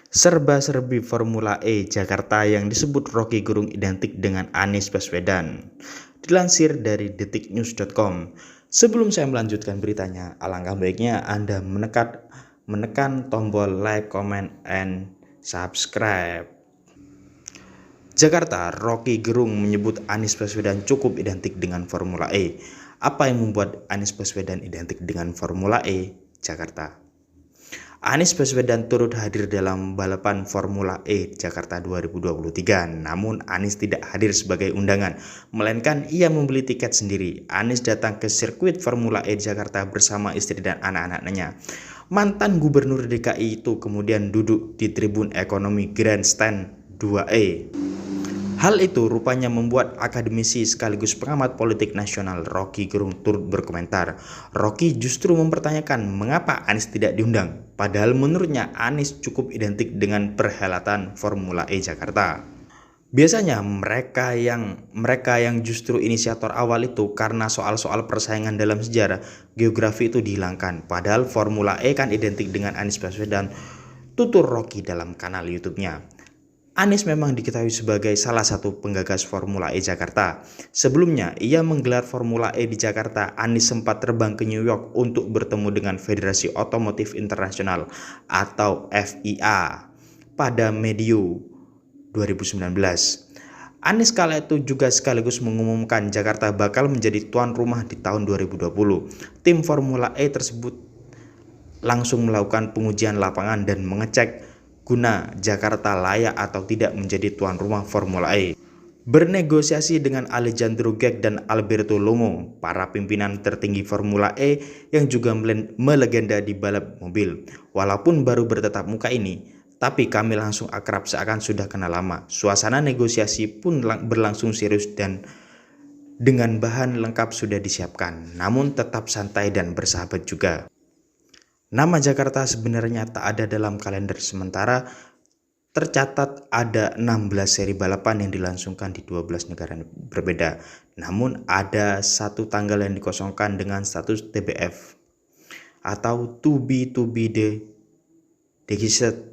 Serba-serbi Formula E Jakarta yang disebut Rocky Gerung identik dengan Anies Baswedan. Dilansir dari detiknews.com. Sebelum saya melanjutkan beritanya, alangkah baiknya Anda menekan tombol like, comment, and subscribe. Jakarta, Rocky Gerung menyebut Anies Baswedan cukup identik dengan Formula E. Apa yang membuat Anies Baswedan identik dengan Formula E Jakarta? Anies Baswedan turut hadir dalam balapan Formula E Jakarta 2023. Namun Anies tidak hadir sebagai undangan, melainkan ia membeli tiket sendiri. Anies datang ke sirkuit Formula E Jakarta bersama istri dan anak-anaknya. Mantan Gubernur DKI itu kemudian duduk di tribun ekonomi Grandstand 2E. Hal itu rupanya membuat akademisi sekaligus pengamat politik nasional Rocky Gerung turut berkomentar. Rocky justru mempertanyakan mengapa Anies tidak diundang, padahal menurutnya Anies cukup identik dengan perhelatan Formula E Jakarta. Biasanya mereka yang justru inisiator awal itu karena soal-soal persaingan dalam sejarah geografi itu dihilangkan, padahal Formula E kan identik dengan Anies Baswedan, tutur Rocky dalam kanal YouTube-nya. Anies memang diketahui sebagai salah satu penggagas Formula E Jakarta. Sebelumnya, ia menggelar Formula E di Jakarta. Anies sempat terbang ke New York untuk bertemu dengan Federasi Otomotif Internasional atau FIA pada Medio 2019. Anies kala itu juga sekaligus mengumumkan Jakarta bakal menjadi tuan rumah di tahun 2020. Tim Formula E tersebut langsung melakukan pengujian lapangan dan mengecek guna Jakarta layak atau tidak menjadi tuan rumah Formula E. Bernegosiasi dengan Alejandro Gek dan Alberto Longo, para pimpinan tertinggi Formula E yang juga melegenda di balap mobil. Walaupun baru bertatap muka ini, tapi kami langsung akrab seakan sudah kenal lama. Suasana negosiasi pun berlangsung serius dan dengan bahan lengkap sudah disiapkan, namun tetap santai dan bersahabat juga. Nama Jakarta sebenarnya tak ada dalam kalender, sementara tercatat ada 16 seri balapan yang dilangsungkan di 12 negara berbeda. Namun ada satu tanggal yang dikosongkan dengan status TBF atau to be decided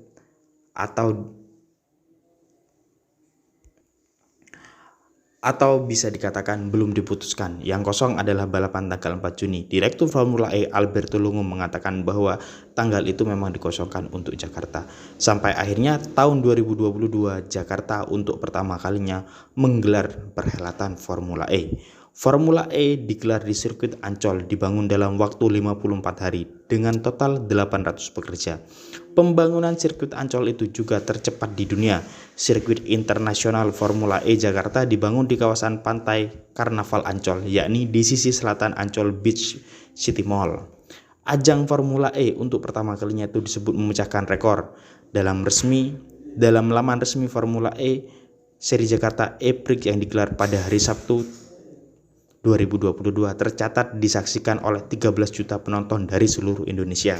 atau bisa dikatakan belum diputuskan. Yang kosong adalah balapan tanggal 4 Juni. Direktur Formula E Alberto Longo mengatakan bahwa tanggal itu memang dikosongkan untuk Jakarta. Sampai akhirnya tahun 2022 Jakarta untuk pertama kalinya menggelar perhelatan Formula E. Formula E digelar di sirkuit Ancol, dibangun dalam waktu 54 hari dengan total 800 pekerja. Pembangunan sirkuit Ancol itu juga tercepat di dunia. Sirkuit internasional Formula E Jakarta dibangun di kawasan pantai Karnaval Ancol, yakni di sisi selatan Ancol Beach City Mall. Ajang Formula E untuk pertama kalinya itu disebut memecahkan rekor. Dalam laman resmi Formula E seri Jakarta E-Prix yang digelar pada hari Sabtu 2022 tercatat disaksikan oleh 13 juta penonton dari seluruh Indonesia.